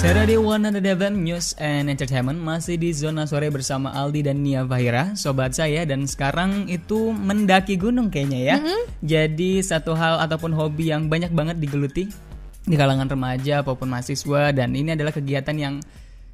Radio One and Eleven News and Entertainment masih di zona sore bersama Aldi dan Nia Fahira, sobat saya. Dan sekarang itu mendaki gunung kayaknya ya. Jadi satu hal ataupun hobi yang banyak banget digeluti di kalangan remaja ataupun mahasiswa. Dan ini adalah kegiatan yang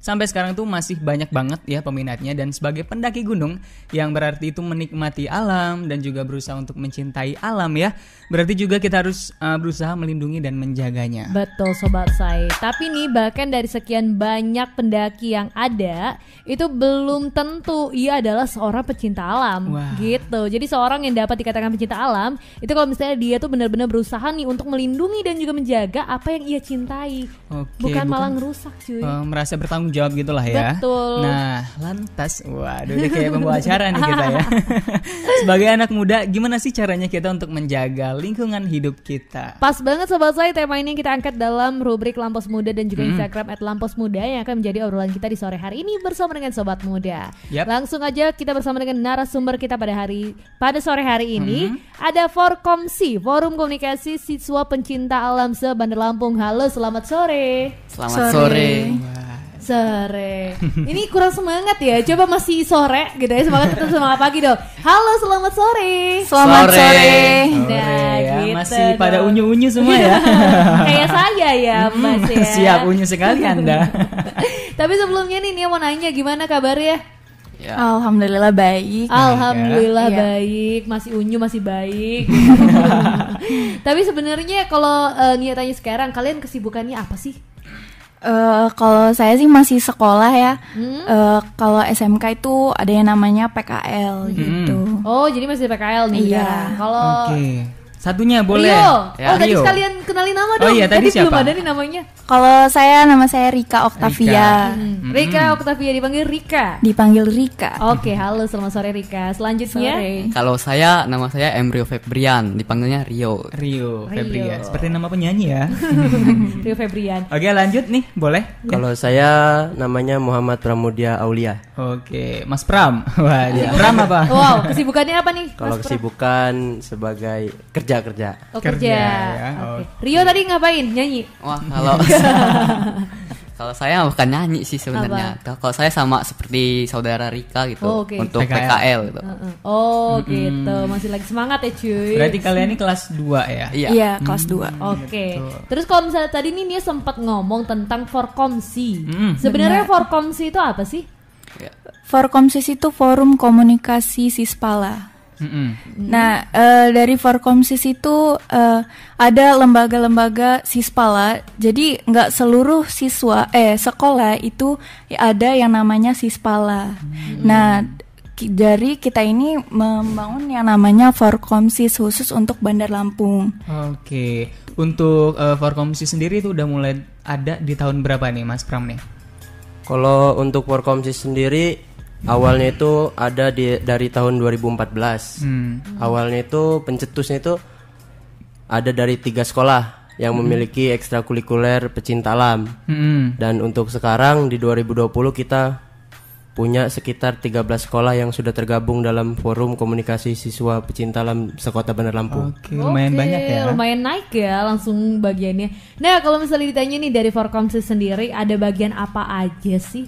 sampai sekarang tuh masih banyak banget ya peminatnya. Dan sebagai pendaki gunung yang berarti itu menikmati alam dan juga berusaha untuk mencintai alam ya, berarti juga kita harus berusaha melindungi dan menjaganya. Betul sobat saya. Tapi nih bahkan dari sekian banyak pendaki yang ada, itu belum tentu ia adalah seorang pecinta alam. Wah. Gitu. Jadi seorang yang dapat dikatakan pecinta alam itu kalau misalnya dia tuh benar-benar berusaha nih untuk melindungi dan juga menjaga apa yang ia cintai. Bukan malah ngerusak cuy. Merasa bertanggung jawab gitulah ya. Betul. Nah, lantas, waduh ini kayak pembawa acara nih kita ya. Sebagai anak muda, gimana sih caranya kita untuk menjaga lingkungan hidup kita? Pas banget sobat saya, tema ini kita angkat dalam rubrik Lampos Muda dan juga Instagram @lamposmuda yang akan menjadi obrolan kita di sore hari ini bersama dengan sobat muda. Yap. Langsung aja kita bersama dengan narasumber kita pada sore hari ini. Ada Forkomsi, Forum Komunikasi Siswa Pencinta Alam se-Bandar Lampung. Halo, selamat sore. Selamat sore. Sore. Ini kurang semangat ya. Coba masih sore gitu ya. Semangat pagi dong. Halo, selamat sore. Selamat sore. Nah, ya, gitu masih pada dong. unyu-unyu semua ya. Kayak saya ya, Mas ya. Siap unyu sekali Anda. Tapi sebelumnya nih Nia mau nanya gimana kabarnya? Ya. Alhamdulillah baik. Alhamdulillah Iya. baik, masih unyu masih baik. Tapi sebenarnya kalau Nia tanya sekarang, kalian kesibukannya apa sih? Kalau saya sih masih sekolah ya. Kalau SMK itu ada yang namanya PKL gitu. Oh, jadi masih PKL nih Iya. sekarang. Kalau Oke. Satunya boleh. Rio, Ya, tadi Rio. sekalian kenalin nama Oh dong. iya, tadi belum siapa? ada nih namanya. Kalau nama saya Rika Oktavia. Rika Oktavia, dipanggil Rika. Dipanggil Rika. Oke, halo, selamat sore Rika. Selanjutnya Sore. Kalau nama saya Emrio Febrian, dipanggilnya Rio. Rio Febrian. Seperti nama penyanyi ya. Rio Febrian. Oke, lanjut nih, boleh? Kalau saya namanya Muhammad Pramudia Aulia. Oke, Mas Pram. Wah, dia Pram apa? Wow, kesibukannya apa nih? Kalau Mas Pram? kesibukan sebagai kerja. Oh, Kerja, kerja. ya. Oke. Rio tadi ngapain? Nyanyi? Wah, kalau saya bukan nyanyi sih sebenarnya. Kalau saya sama seperti saudara Rika gitu Oh, oke. untuk PKL. PKL gitu. Oh gitu, masih lagi semangat ya cuy. Berarti kalian ini kelas 2 ya? Iya. Iya, kelas 2. Oke. Terus kalau misalnya tadi nih Nia sempat ngomong tentang Forkomsi. Mm, Sebenarnya Forkomsi itu apa sih? Forkomsis itu Forum Komunikasi Sispala. Nah, dari Forkomsis itu ada lembaga-lembaga Sispala. Jadi nggak seluruh sekolah itu ada yang namanya Sispala. Nah, dari kita ini membangun yang namanya Forkomsis khusus untuk Bandar Lampung. Oke. Untuk Forkomsi sendiri itu udah mulai ada di tahun berapa nih Mas Pram nih? Kalau untuk Forkomsis sendiri awalnya itu ada dari tahun 2014. Awalnya itu pencetusnya itu ada dari 3 sekolah yang memiliki ekstrakurikuler pecinta alam. Dan untuk sekarang di 2020 kita punya sekitar 13 sekolah yang sudah tergabung dalam Forum Komunikasi Siswa Pecinta Alam Sekota Bandar Lampung. Oke, lumayan banyak ya. Lumayan naik ya langsung bagiannya. Nah kalau misalnya ditanya nih dari Forkomsi sendiri ada bagian apa aja sih?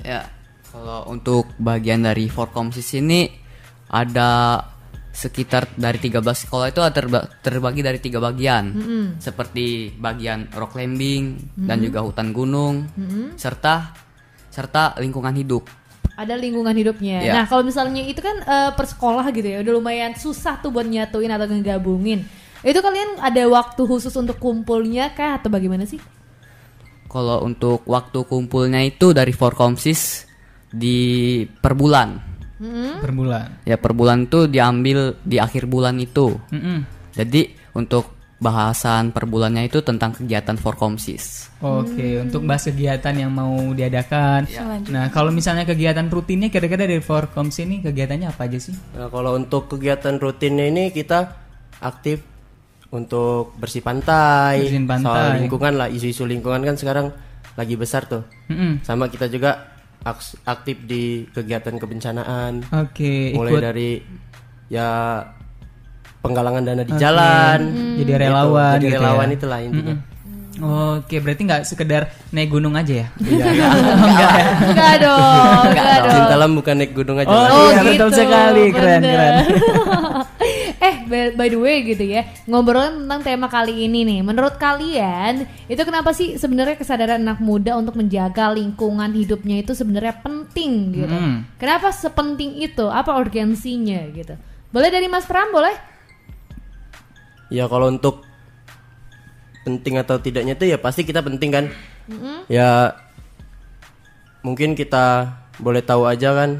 Ya, kalau untuk bagian dari Forkomsis ini ada sekitar dari 13 sekolah itu terbagi dari 3 bagian. Seperti bagian rock climbing dan juga hutan gunung serta lingkungan hidup. Ada lingkungan hidupnya. Ya. Nah kalau misalnya itu kan per sekolah gitu ya, udah lumayan susah tuh buat nyatuin atau ngegabungin. Itu kalian ada waktu khusus untuk kumpulnya kah atau bagaimana sih? Kalau untuk waktu kumpulnya itu dari Forkomsis di per bulan. Per bulan. Ya per bulan itu diambil di akhir bulan itu. Jadi untuk bahasan per bulannya itu tentang kegiatan Forkomsis. Oke, untuk bahas kegiatan yang mau diadakan. Nah, kalau misalnya kegiatan rutinnya kira-kira dari Forkomsi ini kegiatannya apa aja sih? Nah, kalau untuk kegiatan rutinnya ini kita aktif untuk bersih pantai, Bersihin pantai. soal lingkungan lah, isu-isu lingkungan kan sekarang lagi besar tuh. Sama kita juga aktif di kegiatan kebencanaan. Oke, Mulai ikut dari ya penggalangan dana di jalan, jadi relawan jadi gitu relawan ya. itulah intinya. Oke, berarti nggak sekedar naik gunung aja ya? Enggak dong. Cinta alam bukan naik gunung aja. Oh iya, betul sekali, keren. By the way gitu ya, ngobrolin tentang tema kali ini nih. Menurut kalian, itu kenapa sih sebenarnya kesadaran anak muda untuk menjaga lingkungan hidupnya itu sebenarnya penting gitu? Kenapa sepenting itu? Apa urgensinya gitu? Boleh dari Mas Pram, boleh? Ya kalau untuk penting atau tidaknya itu ya pasti kita penting kan. Ya mungkin kita boleh tahu aja kan,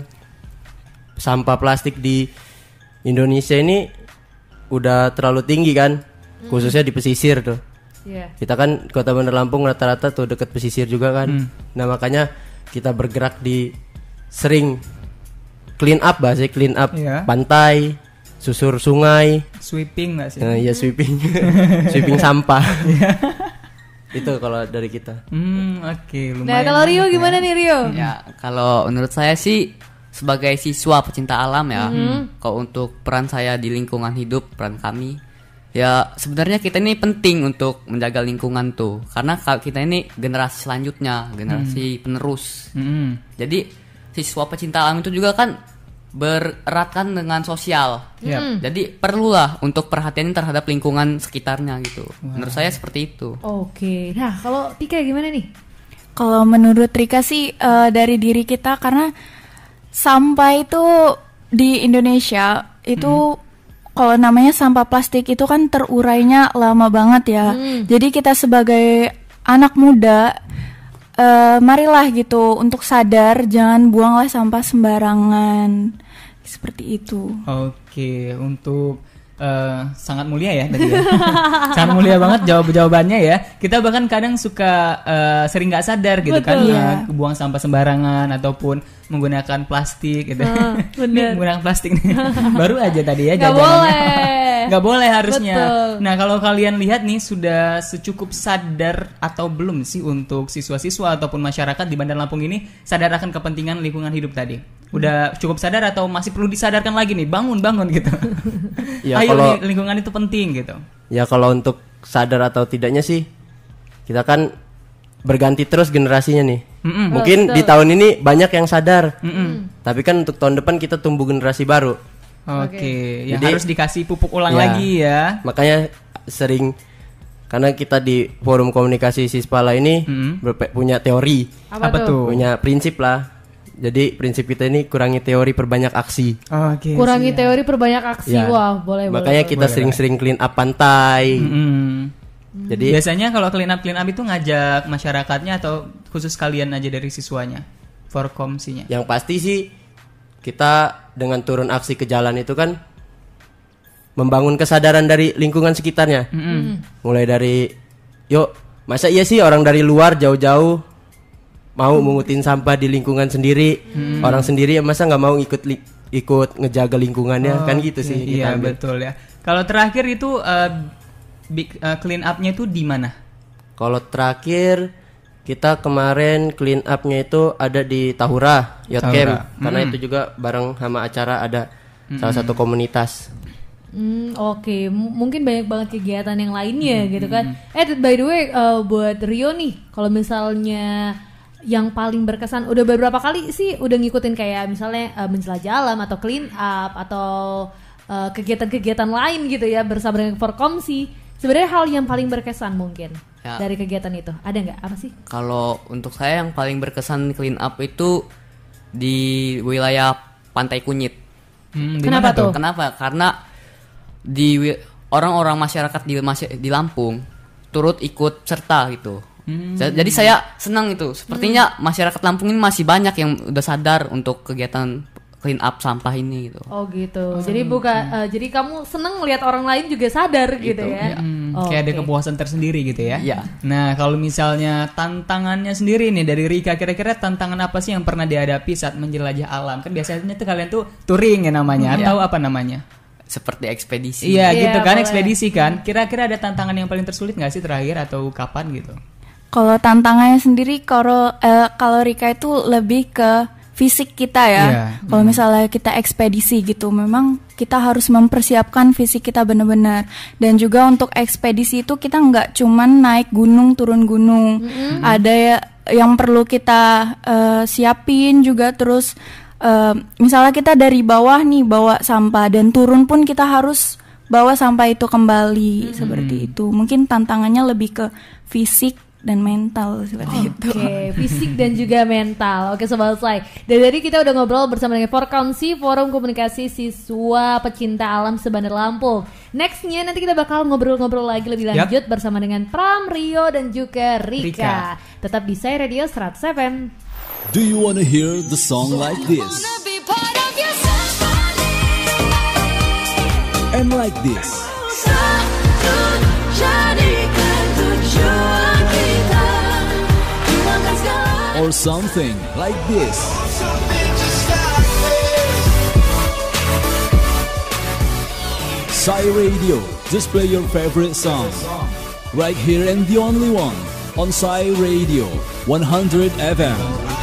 sampah plastik di Indonesia ini udah terlalu tinggi kan, khususnya di pesisir tuh. Kita kan Kota Bandar Lampung rata-rata tuh dekat pesisir juga kan. Nah makanya kita bergerak di sering clean up, bahasa clean up pantai, susur sungai, sweeping nggak sih? Iya sweeping, sweeping sampah. Itu kalau dari kita. Oke, lumayan. Nah kalau Rio gimana nih Rio? Ya kalau menurut saya sih sebagai siswa pecinta alam ya, kalau untuk peran saya di lingkungan hidup, peran kami, ya sebenarnya kita ini penting untuk menjaga lingkungan tuh, karena kita ini generasi selanjutnya, generasi penerus. Jadi siswa pecinta alam itu juga kan bereratkan dengan sosial. Jadi perlulah untuk perhatian terhadap lingkungan sekitarnya gitu. Menurut saya seperti itu. Oke. Nah kalau Tika gimana nih? Kalau menurut Rika sih dari diri kita, karena sampah itu di Indonesia itu kalau namanya sampah plastik itu kan terurainya lama banget ya. Jadi kita sebagai anak muda marilah gitu untuk sadar, jangan buanglah sampah sembarangan. Seperti itu. Oke, untuk sangat mulia ya tadi ya. Sangat mulia banget jawabannya ya. Kita bahkan kadang suka sering nggak sadar gitu. Betul. Kan ya, buang sampah sembarangan ataupun menggunakan plastik gitu. Nih, menggunakan plastik nih. Baru aja tadi ya jajanannya. Nggak boleh harusnya. Betul. Nah kalau kalian lihat nih, sudah secukup sadar atau belum sih untuk siswa-siswa ataupun masyarakat di Bandar Lampung ini sadar akan kepentingan lingkungan hidup tadi? Udah cukup sadar atau masih perlu disadarkan lagi nih? Bangun gitu. Ya, ayo kalau, lingkungan itu penting gitu. Ya kalau untuk sadar atau tidaknya sih, kita kan berganti terus generasinya nih. Mungkin di tahun ini banyak yang sadar, tapi kan untuk tahun depan kita tumbuh generasi baru. Oke. Yang harus dikasih pupuk ulang lagi ya. Makanya sering, karena kita di forum komunikasi Sispala ini punya teori. Apa tuh? Punya prinsip lah. Jadi prinsip kita ini kurangi teori, perbanyak aksi. Kurangi teori, perbanyak aksi. Ya. Wah, boleh. Makanya kita sering-sering clean up pantai. Jadi biasanya kalau clean up itu ngajak masyarakatnya atau khusus kalian aja dari siswanya? Forkomsinya. Yang pasti sih kita dengan turun aksi ke jalan itu kan membangun kesadaran dari lingkungan sekitarnya. Mulai dari, yuk, masa iya sih orang dari luar jauh-jauh mau mengutin sampah di lingkungan sendiri, orang sendiri masa nggak mau ikut ngejaga lingkungannya, kan gitu sih. Iya betul ya. Kalau terakhir itu clean up-nya itu di mana? Kalau terakhir kita kemarin clean up-nya itu ada di Tahura Yacht Camp, karena itu juga bareng sama acara ada salah satu komunitas. Oke. Mungkin banyak banget kegiatan yang lainnya gitu kan. By the way, buat Rio nih, kalau misalnya yang paling berkesan, udah beberapa kali sih udah ngikutin kayak misalnya menjelajah alam atau clean up atau kegiatan-kegiatan lain gitu ya bersama dengan Forkomsi. Sebenarnya hal yang paling berkesan mungkin dari kegiatan itu ada nggak? Apa sih? Kalau untuk saya yang paling berkesan clean up itu di wilayah Pantai Kunyit. Kenapa tuh? Kenapa? Karena di orang-orang masyarakat di Lampung turut ikut serta gitu. Jadi saya senang itu. Sepertinya masyarakat Lampung ini masih banyak yang udah sadar untuk kegiatan clean up sampah ini gitu. Oh gitu. Jadi jadi kamu senang melihat orang lain juga sadar gitu ya. Kayak ada kepuasan tersendiri gitu ya. Iya. Nah, kalau misalnya tantangannya sendiri nih dari Rika, kira-kira tantangan apa sih yang pernah dihadapi saat menjelajah alam? Kan biasanya tuh kalian tuh touring ya namanya, atau apa namanya? Seperti ekspedisi. Iya gitu kan, ekspedisi kan. Kira-kira ada tantangan yang paling tersulit nggak sih terakhir atau kapan gitu? Kalau tantangannya sendiri, kalau Rika itu lebih ke fisik kita ya. Kalau misalnya kita ekspedisi gitu, memang kita harus mempersiapkan fisik kita benar-benar. Dan juga untuk ekspedisi itu kita nggak cuman naik gunung turun gunung, ada ya yang perlu kita siapin juga. Terus misalnya kita dari bawah nih bawa sampah dan turun pun kita harus bawa sampah itu kembali seperti itu. Mungkin tantangannya lebih ke fisik dan mental seperti itu. Oke, fisik dan juga mental. Oke Sobat Slay, dari kita udah ngobrol bersama dengan Forkomsi, Forum Komunikasi Siswa Pecinta Alam Sebandar Lampung. Nextnya nanti kita bakal ngobrol-ngobrol lagi lebih lanjut bersama dengan Pram, Rio dan juga Rika. Tetap di Sai Radio 100 FM. Do you wanna hear the song like this? And like this. Or something like this. Sai Radio, just play your favorite song right here and the only one on Sai Radio 100 FM.